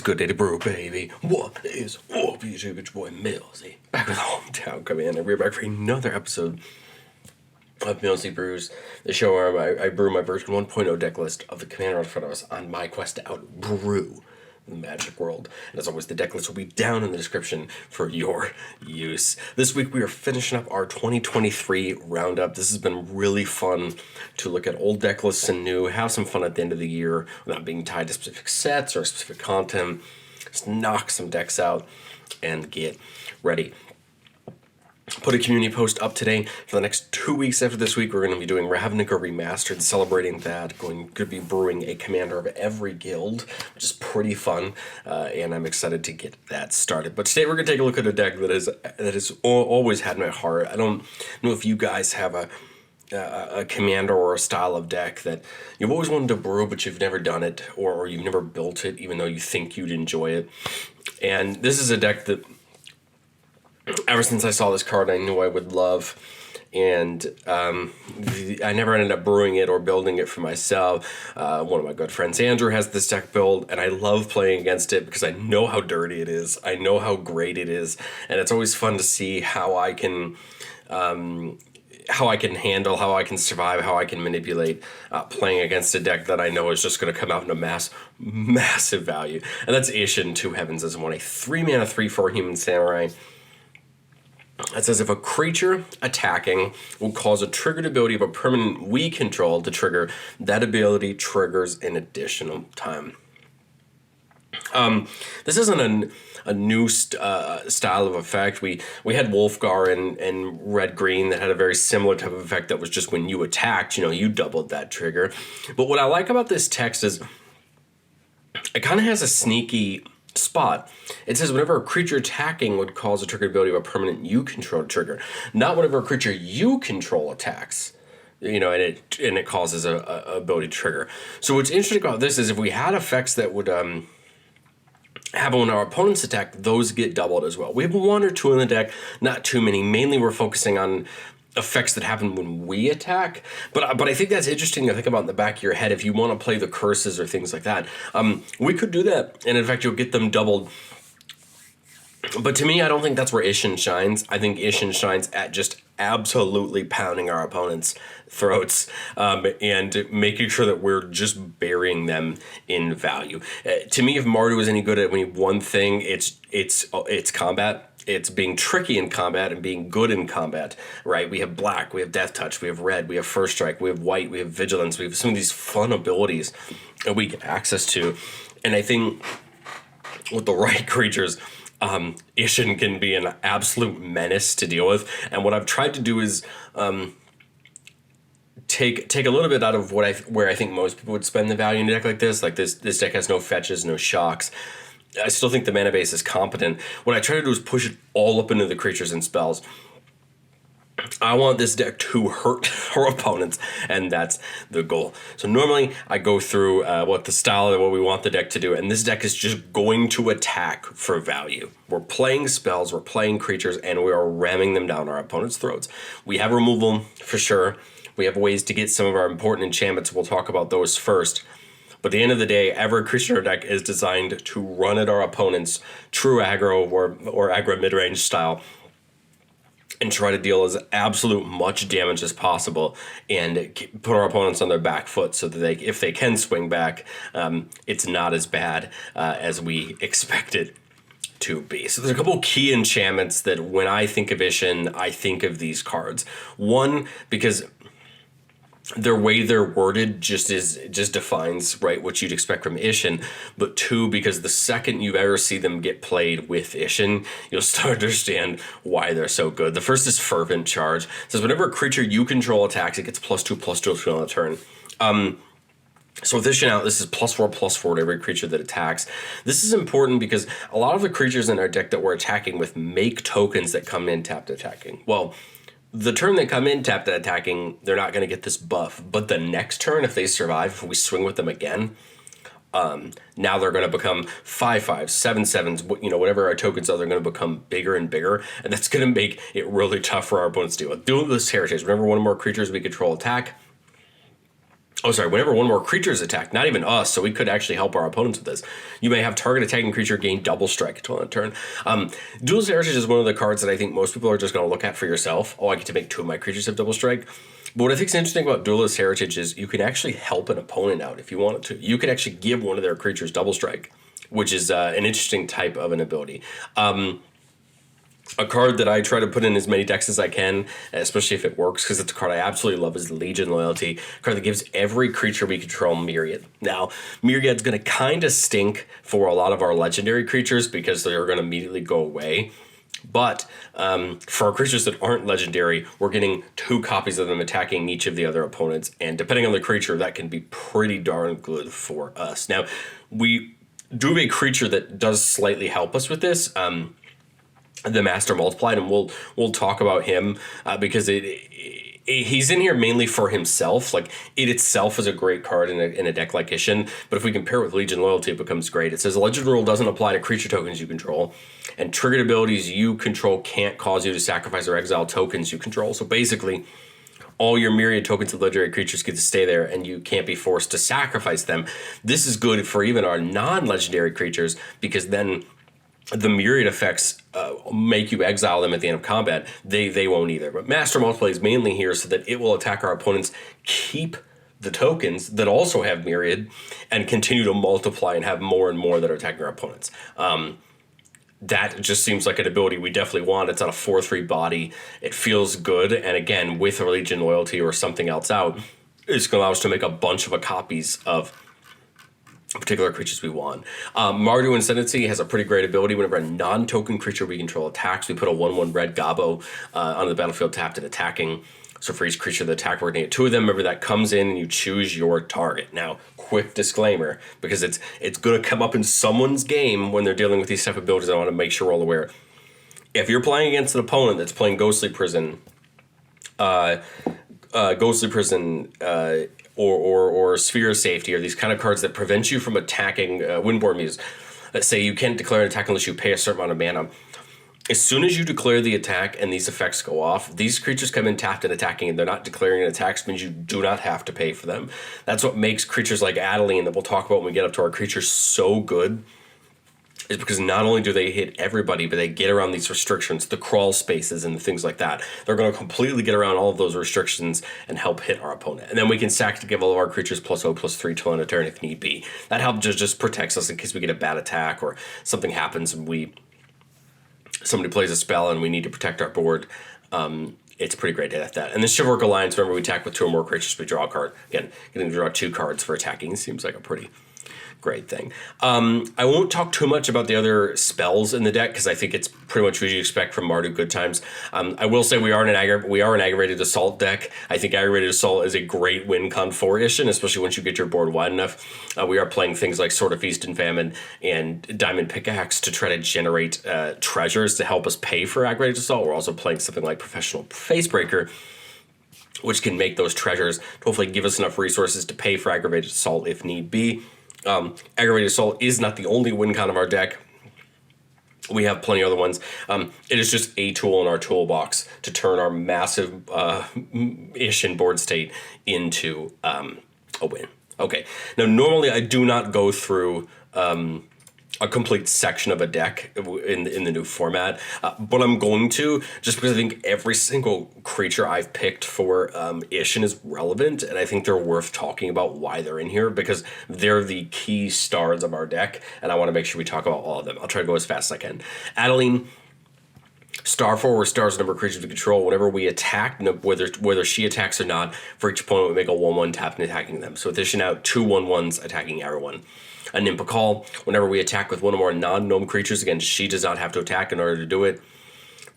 good day to brew, baby? What is up, YouTube? It's your boy Millsy, back with Hometown Commander. We're back for another episode of Millsy Brews, the show where I brew my version 1.0 deck list of the commander in front of us on my quest to outbrew the Magic world. And as always, the deck list will be down in the description for your use. This week we are finishing up our 2023 roundup. This has been really fun to look at old deck lists and new, have some fun at the end of the year without being tied to specific sets or specific content. Just knock some decks out and get ready. Put a community post up today. For the next 2 weeks after this week, we're going to be doing Ravnica Remastered, celebrating that. Going to be brewing a commander of every guild, which is pretty fun, and I'm excited to get that started. But today we're going to take a look at a deck that has always had my heart. I don't know if you guys have a commander or a style of deck that you've always wanted to brew, but you've never done it, or you've never built it, even though you think you'd enjoy it. And this is a deck that ever since I saw this card, I knew I would love, and I never ended up brewing it or building it for myself. One of my good friends, Andrew, has this deck build, and I love playing against it because I know how dirty it is. I know how great it is, and it's always fun to see how I can handle, how I can survive, how I can manipulate playing against a deck that I know is just going to come out in a massive value. And that's Isshin, 2 Heavens as one, a 3-mana 3/4 human samurai. It says if a creature attacking will cause a triggered ability of a permanent we control to trigger, that ability triggers an additional time. This isn't a new style of effect. We had Wolfgar in red-green that had a very similar type of effect that was just when you attacked, you doubled that trigger. But what I like about this text is it kind of has a sneaky spot. It says whenever a creature attacking would cause a triggered ability of a permanent you control to trigger, not whenever a creature you control attacks, and it causes a ability to trigger. So what's interesting about this is if we had effects that would have when our opponents attack, those get doubled as well. We have 1 or 2 in the deck, not too many. Mainly we're focusing on effects that happen when we attack, but I think that's interesting to think about in the back of your head if you want to play the curses or things like that. We could do that, and in fact you'll get them doubled. But to me, I don't think that's where Isshin shines. I think Isshin shines at just absolutely pounding our opponents' throats and making sure that we're just burying them in value. To me, if Mardu is any good at one thing, it's combat. It's being tricky in combat and being good in combat, right? We have black, we have death touch, we have red, we have first strike, we have white, we have vigilance, we have some of these fun abilities that we get access to. And I think with the right creatures, Isshin can be an absolute menace to deal with. And what I've tried to do is take a little bit out of where I think most people would spend the value in a deck like this. Like this deck has no fetches, no shocks. I still think the mana base is competent. What I try to do is push it all up into the creatures and spells. I want this deck to hurt our opponents, and that's the goal. So normally I go through what we want the deck to do, and this deck is just going to attack for value. We're playing spells, we're playing creatures, and we are ramming them down our opponent's throats. We have removal for sure. We have ways to get some of our important enchantments. We'll talk about those first. But at the end of the day, every creature in our deck is designed to run at our opponent's true aggro or aggro mid-range style and try to deal as absolute much damage as possible and put our opponents on their back foot so that if they can swing back, it's not as bad as we expect it to be. So there's a couple key enchantments that when I think of Isshin, I think of these cards. One, because their way they're worded just defines right what you'd expect from Isshin. But 2, because the second you ever see them get played with Isshin, you'll start to understand why they're so good. The first is Fervent Charge. It says whenever a creature you control attacks, it gets +2/+2 on a turn. So with Isshin out, this is +4/+4 to every creature that attacks. This is important because a lot of the creatures in our deck that we're attacking with make tokens that come in tapped attacking. Well, the turn they come in tapped attacking, they're not going to get this buff. But the next turn, if they survive, if we swing with them again, now they're going to become 5/5s, 7/7s, whatever our tokens are, they're going to become bigger and bigger. And that's going to make it really tough for our opponents to deal with. Duelist Heritage, whenever one or more creatures we control attack, Whenever one more creature is attacked, not even us, so we could actually help our opponents with this. You may have target attacking creature gain double strike until end of turn. Duelist Heritage is one of the cards that I think most people are just going to look at for yourself. Oh, I get to make 2 of my creatures have double strike. But what I think is interesting about Duelist Heritage is you can actually help an opponent out if you wanted to. You could actually give one of their creatures double strike, which is an interesting type of an ability. A card that I try to put in as many decks as I can, especially if it works, because it's a card I absolutely love, is Legion Loyalty. A card that gives every creature we control Myriad. Now, Myriad's going to kind of stink for a lot of our legendary creatures because they're going to immediately go away. But for our creatures that aren't legendary, we're getting 2 copies of them attacking each of the other opponents. And depending on the creature, that can be pretty darn good for us. Now, we do have a creature that does slightly help us with this. The Master Multiplied, and we'll talk about him because he's in here mainly for himself. Like, it itself is a great card in a deck like Isshin, but if we compare it with Legion Loyalty, it becomes great. It says, Legend rule doesn't apply to creature tokens you control, and triggered abilities you control can't cause you to sacrifice or exile tokens you control. So basically, all your Myriad tokens of legendary creatures get to stay there, and you can't be forced to sacrifice them. This is good for even our non-legendary creatures, because then the Myriad effects make you exile them at the end of combat. They won't either. But Master Multiply is mainly here so that it will attack our opponents, keep the tokens that also have Myriad, and continue to multiply and have more and more that are attacking our opponents. That just seems like an ability we definitely want. It's on a 4/3 body. It feels good. And again, with a Legion Loyalty or something else out, it's going to allow us to make a bunch of copies of particular creatures we want. Mardu Ascendancy has a pretty great ability. Whenever a non-token creature we control attacks, we put a 1/1 red Gobbo on the battlefield tapped and attacking. So for each creature that attack, we're going to get 2 of them. Remember, that comes in and you choose your target. Now, quick disclaimer, because it's going to come up in someone's game when they're dealing with these type of abilities. I want to make sure we're all aware. If you're playing against an opponent that's playing Ghostly Prison, or Sphere of Safety, or these kind of cards that prevent you from attacking Windborne Muse. Let's say you can't declare an attack unless you pay a certain amount of mana. As soon as you declare the attack and these effects go off, these creatures come in tapped and attacking, and they're not declaring an attack, so means you do not have to pay for them. That's what makes creatures like Adeline, that we'll talk about when we get up to our creatures, so good. Is because not only do they hit everybody, but they get around these restrictions, the crawl spaces and things like that. They're going to completely get around all of those restrictions and help hit our opponent. And then we can sack to give all of our creatures +0/+3 till end of turn if need be. That help just protects us in case we get a bad attack or something happens and somebody plays a spell and we need to protect our board. It's pretty great to have that. And the Chivalric Alliance, remember, we attack with 2 or more creatures, we draw a card. Again, getting to draw 2 cards for attacking seems like a pretty great thing. I won't talk too much about the other spells in the deck because I think it's pretty much what you expect from Mardu Good Times. I will say we are an aggravated assault deck. I think aggravated assault is a great win con for Isshin, especially once you get your board wide enough. We are playing things like Sword of Feast and Famine and Diamond Pickaxe to try to generate treasures to help us pay for aggravated assault. We're also playing something like Professional Facebreaker, which can make those treasures to hopefully give us enough resources to pay for aggravated assault if need be. Aggravated Assault is not the only win con of our deck. We have plenty of other ones. It is just a tool in our toolbox to turn our massive Isshin board state into a win. Okay, now normally I do not go through a complete section of a deck in the new format, but I'm going to, just because I think every single creature I've picked for Isshin is relevant, and I think they're worth talking about why they're in here, because they're the key stars of our deck, and I want to make sure we talk about all of them. I'll try to go as fast as I can. Adeline, star 4, where stars the number of creatures we control. Whenever we attack, whether she attacks or not, for each opponent we make a 1/1 tap and attacking them. So with Isshin out, 2 1/1s attacking everyone. A Nimpakal, whenever we attack with 1 or more non-gnome creatures, again, she does not have to attack in order to do it.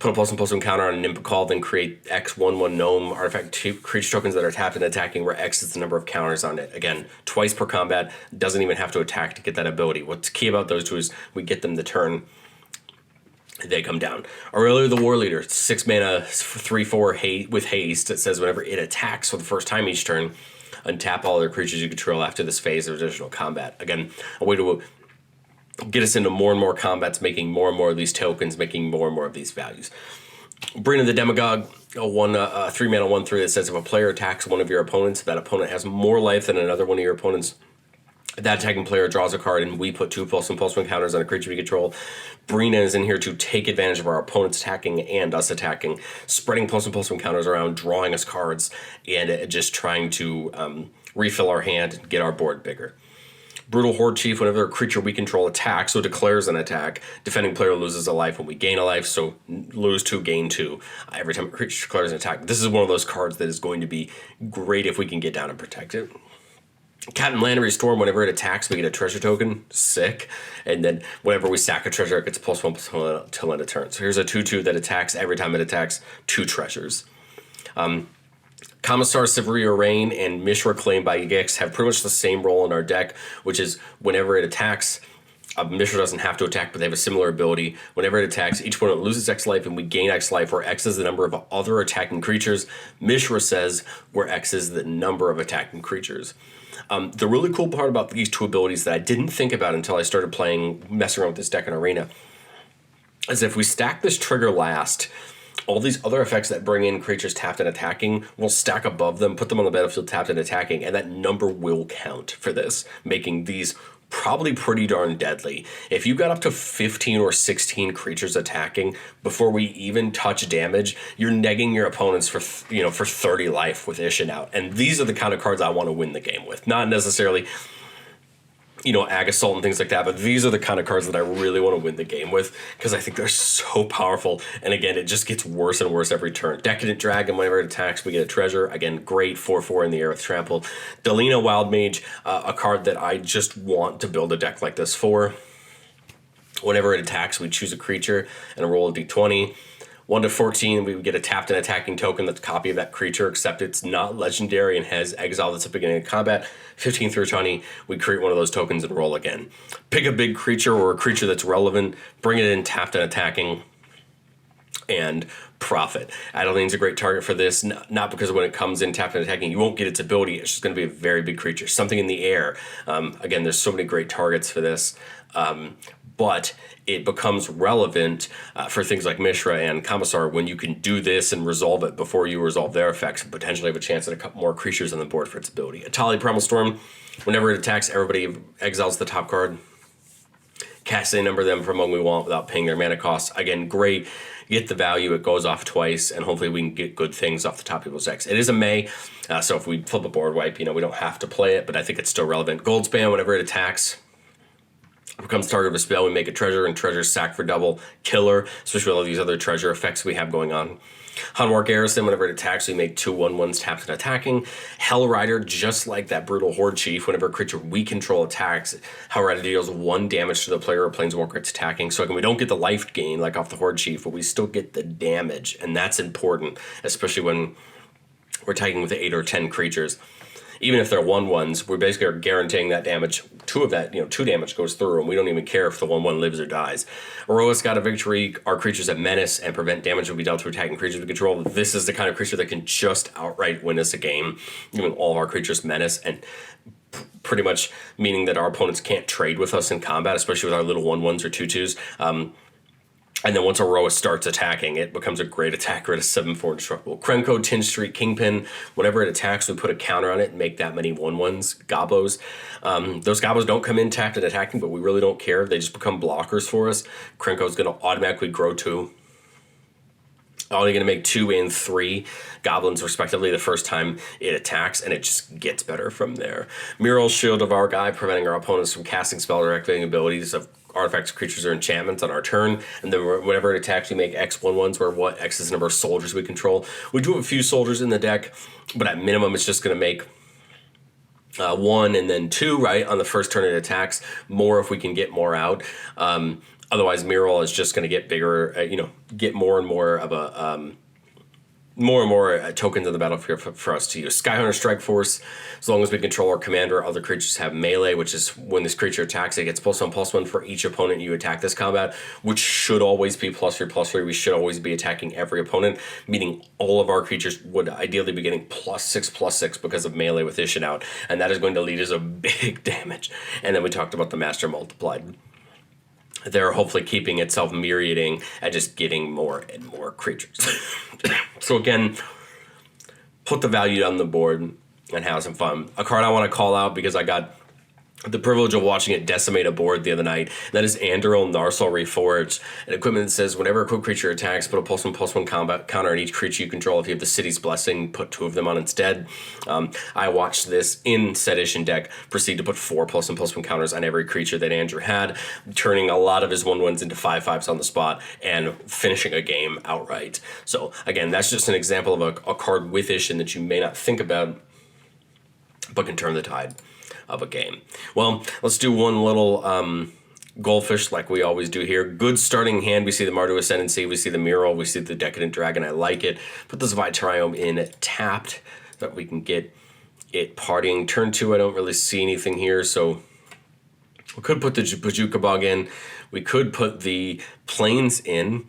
Put a +1/+1 counter on a Nimpakal, then create X 1/1 gnome artifact creature tokens that are tapped and attacking, where X is the number of counters on it. Again, twice per combat, doesn't even have to attack to get that ability. What's key about those 2 is we get them the turn they come down. Aurelia the War Leader, 6 mana, 3/4 with haste. It says whenever it attacks for the first time each turn, untap all other creatures you control after this phase of additional combat. Again, a way to get us into more and more combats, making more and more of these tokens, making more and more of these values. Brina the Demagogue, a 3-mana 1/3 that says if a player attacks one of your opponents, that opponent has more life than another one of your opponents. That attacking player draws a card, and we put 2+1/+1 counters on a creature we control. Brina is in here to take advantage of our opponents attacking and us attacking, spreading +1/+1 counters around, drawing us cards, and just trying to refill our hand and get our board bigger. Brutal Horde Chief, whenever a creature we control attacks, so declares an attack, defending player loses a life when we gain a life, so lose 2, gain 2 every time a creature declares an attack. This is one of those cards that is going to be great if we can get down and protect it. Captain Lannery Storm, whenever it attacks, we get a treasure token. Sick. And then whenever we sack a treasure, it gets +1/+1 till end of turn. So here's a 2/2 that attacks. Every time it attacks, 2 treasures. Commissar, Severia Rain, and Mishra Claim by Gix have pretty much the same role in our deck, which is whenever it attacks, Mishra doesn't have to attack, but they have a similar ability. Whenever it attacks, each opponent loses X life and we gain X life, where X is the number of other attacking creatures. Mishra says where X is the number of attacking creatures. The really cool part about these two abilities that I didn't think about until I started messing around with this deck in Arena, is if we stack this trigger last, all these other effects that bring in creatures tapped and attacking will stack above them, put them on the battlefield tapped and attacking, and that number will count for this, making these probably pretty darn deadly. If you got up to 15 or 16 creatures attacking before we even touch damage, you're negging your opponents for 30 life with Isshin out. And these are the kind of cards I want to win the game with. Not necessarily Ag Assault and things like that, but these are the kind of cards that I really want to win the game with, because I think they're so powerful. And again, it just gets worse and worse every turn. Decadent Dragon, whenever it attacks, we get a treasure. Again, great 4/4 in the air with Trample. Delina Wild Mage, a card that I just want to build a deck like this for. Whenever it attacks, we choose a creature and roll a d20. 1/14, we get a tapped and attacking token that's a copy of that creature, except it's not legendary and has exile that's at the beginning of combat. 15 through 20, we create one of those tokens and roll again. Pick a big creature or a creature that's relevant, bring it in tapped and attacking, and profit. Adeline's a great target for this, not because when it comes in tapped and attacking, you won't get its ability. It's just going to be a very big creature. Something in the air. Again, there's so many great targets for this. But it becomes relevant for things like Mishra and Commissar when you can do this and resolve it before you resolve their effects and potentially have a chance at a couple more creatures on the board for its ability. Atali Primal Storm, whenever it attacks, everybody exiles the top card. Cast any number of them from among we want without paying their mana costs. Again, great. Get the value, it goes off twice, and hopefully we can get good things off the top people's decks. It is a May, so if we flip a board wipe, we don't have to play it, but I think it's still relevant. Goldspan, whenever it attacks, becomes target of a spell, we make a treasure, and treasure sack for double. Killer, especially with all these other treasure effects we have going on. Hunwark Garrison, whenever it attacks, we make 2 1/1s tapped and attacking. Hell Rider, just like that Brutal Horde Chief, whenever a creature we control attacks, Hell Rider deals 1 damage to the player or planeswalker it's attacking. So again, we don't get the life gain like off the Horde Chief, but we still get the damage, and that's important, especially when we're attacking with 8 or 10 creatures. Even if they're 1/1s, we basically are guaranteeing that damage. 2 damage goes through, and we don't even care if the 1/1 lives or dies. Aroa's got a victory. Our creatures that menace and prevent damage will be dealt to attacking creatures we control. This is the kind of creature that can just outright win us a game. Even all of our creatures menace, and pretty much meaning that our opponents can't trade with us in combat, especially with our little 1/1s or 2/2s. And then once Aroa starts attacking, it becomes a great attacker at a 7/4 indestructible. Krenko, Tin Street, Kingpin, whenever it attacks, we put a counter on it and make that many 1/1s, Gobos. Those Gobos don't come in tapped and attacking, but we really don't care. They just become blockers for us. Krenko's going to automatically grow 2. Only going to make 2 and 3 goblins respectively the first time it attacks, and it just gets better from there. Mural Shield of our guy, preventing our opponents from casting spell or activating abilities of artifacts, creatures, or enchantments on our turn. And then whenever it attacks, we make X 1/1s, where what X is the number of soldiers we control. We do have a few soldiers in the deck, but at minimum it's just going to make 1 and then 2, right, on the first turn it attacks. More if we can get more out. Otherwise, Mural is just going to get bigger, get more and more of a more and more tokens in the battlefield for us to use. Skyhunter Strike Force, as long as we control our commander, other creatures have melee, which is when this creature attacks, it gets +1/+1 for each opponent you attack this combat, which should always be +3/+3. We should always be attacking every opponent, meaning all of our creatures would ideally be getting +6/+6 because of melee with Isshin out, and that is going to lead us a big damage. And then we talked about the Master Multiplied. they're hopefully keeping itself myriading and just getting more and more creatures. So again, put the value on the board and have some fun. A card I want to call out because I got the privilege of watching it decimate a board the other night. That is Anduril Narsil Reforged. An equipment that says whenever a equipped creature attacks, put a +1/+1 combat counter on each creature you control. If you have the City's Blessing, put 2 of them on instead. I watched this in said Isshin deck proceed to put 4 +1/+1 counters on every creature that Andrew had, turning a lot of his 1/1s into 5/5s on the spot and finishing a game outright. So again, that's just an example of a card with Isshin that you may not think about, but can turn the tide of a game. Well, let's do one little goldfish like we always do here. Good starting hand. We see the Mardu Ascendancy. We see the Mural. We see the Decadent Dragon. I like it. Put this Vitriome in tapped so that we can get it partying. Turn 2, I don't really see anything here, so we could put the Bajuka Bog in. We could put the Plains in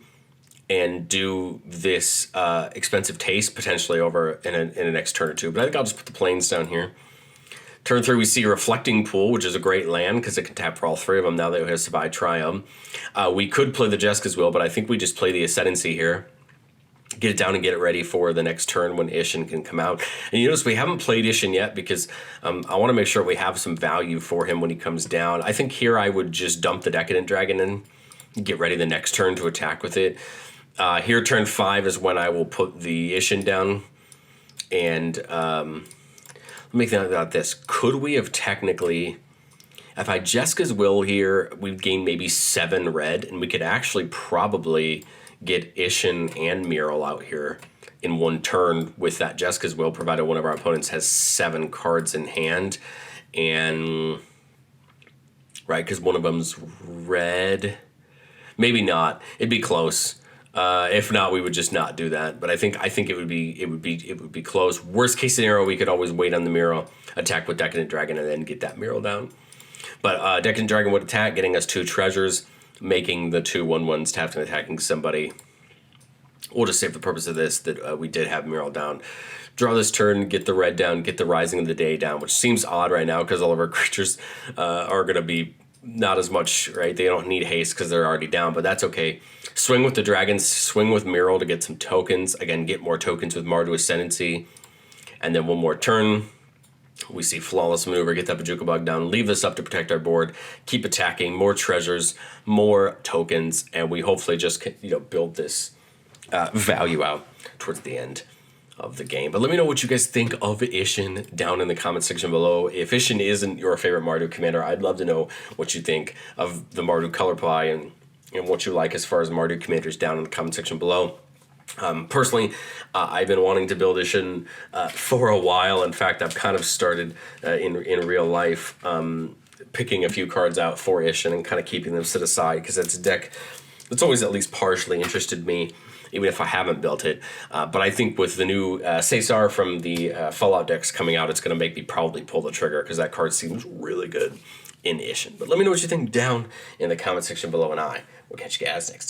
and do this Expensive Taste potentially over in a next turn or two. But I think I'll just put the Plains down here. Turn 3, we see Reflecting Pool, which is a great land because it can tap for all 3 of them now that it has Vitriome. We could play the Jeska's Will, but I think we just play the Ascendancy here. Get it down and get it ready for the next turn when Isshin can come out. And you notice we haven't played Isshin yet because I want to make sure we have some value for him when he comes down. I think here I would just dump the Decadent Dragon in, get ready the next turn to attack with it. Here, turn 5 is when I will put the Isshin down. And let me think about this. Could we have technically, if I Jeska's Will here, we've gained maybe 7 red, and we could actually probably get Isshin and Mural out here in one turn with that Jeska's Will, provided one of our opponents has 7 cards in hand. And, right, because one of them's red. Maybe not. It'd be close. If not, we would just not do that. But I think it would be close. Worst case scenario, we could always wait on the Mural, attack with Decadent Dragon, and then get that Mural down. But Decadent Dragon would attack, getting us 2 treasures, making the 2 1/1s tapped and attacking somebody. We'll just say for the purpose of this that we did have Mural down. Draw this turn, get the red down, get the Rising of the Day down, which seems odd right now because all of our creatures are going to be not as much, right? They don't need haste because they're already down, but that's okay. Swing with the dragons, swing with Mural to get some tokens. Again, get more tokens with Mardu Ascendancy. And then one more turn. We see Flawless Maneuver, get that Bajuka Bog down, leave this up to protect our board, keep attacking, more treasures, more tokens, and we hopefully just build this value out towards the end of the game. But let me know what you guys think of Isshin down in the comment section below. If Isshin isn't your favorite Mardu commander, I'd love to know what you think of the Mardu color pie and what you like as far as Mardu commanders down in the comment section below. Personally, I've been wanting to build Isshin for a while. In fact, I've kind of started in real life picking a few cards out for Isshin and kind of keeping them set aside because it's a deck that's always at least partially interested me, even if I haven't built it. But I think with the new Caesar from the Fallout decks coming out, it's going to make me probably pull the trigger because that card seems really good in Isshin. But let me know what you think down in the comment section below, and I will catch you guys next time.